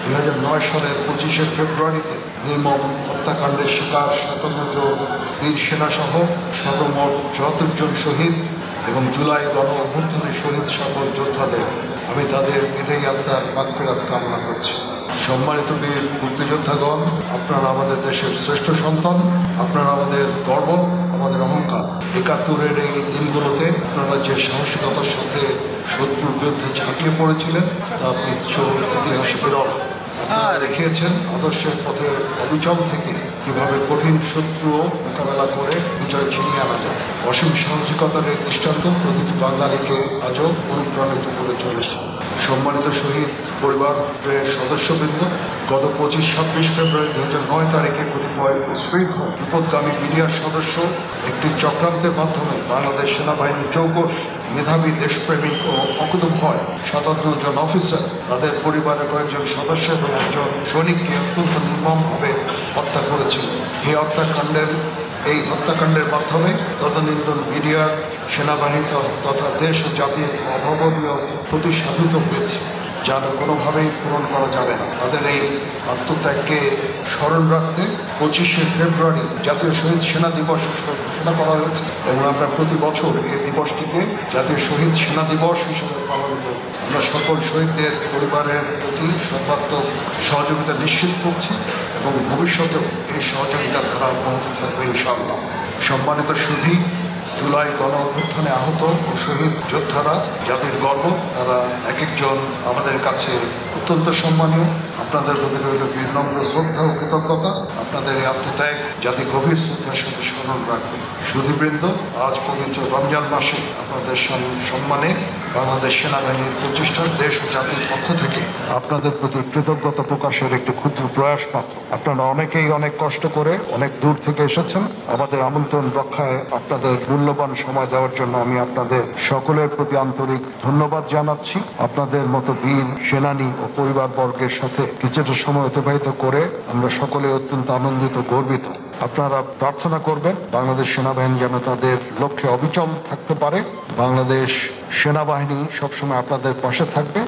2009 সালের 25শে ফেব্রুয়ারিতে নির্মম হত্যাকাণ্ডের শিকার 57 বীর সেনাসহ সর্বমোট 74 জন শহীদ এবং জুলাই গণ অভ্যুত্থানের শহীদ সকল যোদ্ধাদের আমি তাদের বিদায়ী আত্মার মাগফিরাত কামনা করছি। সম্মানিত বীর মুক্তিযোদ্ধাগণ, আপনারা আমাদের দেশের শ্রেষ্ঠ সন্তান, আপনারা আমাদের গর্ব, আমাদের অহংকার। 71-এর এই দিনগুলোতে আপনারা যে সাহসিকতার সাথে শত্রুর বিরুদ্ধে ঝাঁপিয়ে পড়েছিলেন তা ইতিহাসে বিরল। আপনারা দেখিয়েছেন আদর্শের পথে অবিচল থেকে কিভাবে কঠিন শত্রুও মোকাবেলা করে বিজয় ছিনিয়ে আনা যায়। অসীম সাহসিকতার এই দৃষ্টান্ত প্রতিটি বাঙালিকে আজও অনুপ্রাণিত করে চলেছে। সম্মানিত শহীদ পরিবারের সদস্যবৃন্দ, গত 25-26 ফেব্রুয়ারি 2009 তারিখে কতিপয় উৎস্ফীর্ত বিপদগামী মিডিয়ার সদস্য একটি চক্রান্তের মাধ্যমে বাংলাদেশ সেনাবাহিনীর চৌকস মেধাবী দেশপ্রেমিক ও অকুতভয় 57 জন অফিসার, তাদের পরিবারের কয়েকজন সদস্য এবং একজন সৈনিককে অত্যন্ত নির্মমভাবে হত্যা করেছিল। এই হত্যাকাণ্ডের মাধ্যমে তদানীন্তন মিডিয়ার সেনাবাহিনী তথা দেশ ও জাতির অভাবনীয় ক্ষতি সাধিত হয়েছে, যা কোনোভাবেই পূরণ করা যাবে না। তাদের এই আত্মত্যাগকে স্মরণ রাখতে 25শে ফেব্রুয়ারি জাতীয় শহীদ সেনা দিবস ঘোষণা করা হয়েছে এবং আমরা প্রতি বছর এই দিবসটিকে জাতীয় শহীদ সেনা দিবস হিসেবে পালন করি। আমরা সকল শহীদদের পরিবারের প্রতি সর্বাত্মক সহযোগিতা নিশ্চিত করছি এবং ভবিষ্যতেও এই সহযোগিতার ধারা অব্যাহত থাকবে ইনশাআল্লাহ। সম্মানিত সুধী, জুলাই গণ অভ্যুত্থানে আহত ও শহীদ যোদ্ধারা জাতির গর্ব, তারা এক একজন আমাদের কাছে অত্যন্ত সম্মানীয়। আপনাদের প্রতি রইল বিনম্র শ্রদ্ধা ও কৃতজ্ঞতা। আপনাদের এই আত্মত্যাগ জাতি গভীর শ্রদ্ধার সাথে স্মরণ রাখবে। সুধীবৃন্দ, আজ পবিত্র রমজান মাসে আপনাদের সম্মানে বাংলাদেশ সেনাবাহিনীর প্রচেষ্টা দেশ ও জাতির পক্ষ থেকে আপনাদের প্রতি কৃতজ্ঞতা প্রকাশের একটি ক্ষুদ্র প্রয়াস মাত্র। আপনারা অনেকেই অনেক কষ্ট করে অনেক দূর থেকে এসেছেন। আমাদের আমন্ত্রণ রক্ষায় আপনাদের মূল্যবান সময় দেওয়ার জন্য আমি আপনাদের সকলের প্রতি আন্তরিক ধন্যবাদ জানাচ্ছি। আপনাদের মতো বীর সেনানী ও পরিবারবর্গের সাথে কিছুটা সময় অতিবাহিত করে আমরা সকলে অত্যন্ত আনন্দিত, গর্বিত। আপনারা প্রার্থনা করবেন বাংলাদেশ সেনাবাহিনী যেন তাদের লক্ষ্যে অবিচল থাকতে পারে। বাংলাদেশ সেনাবাহিনী সবসময় আপনাদের পাশে থাকবে।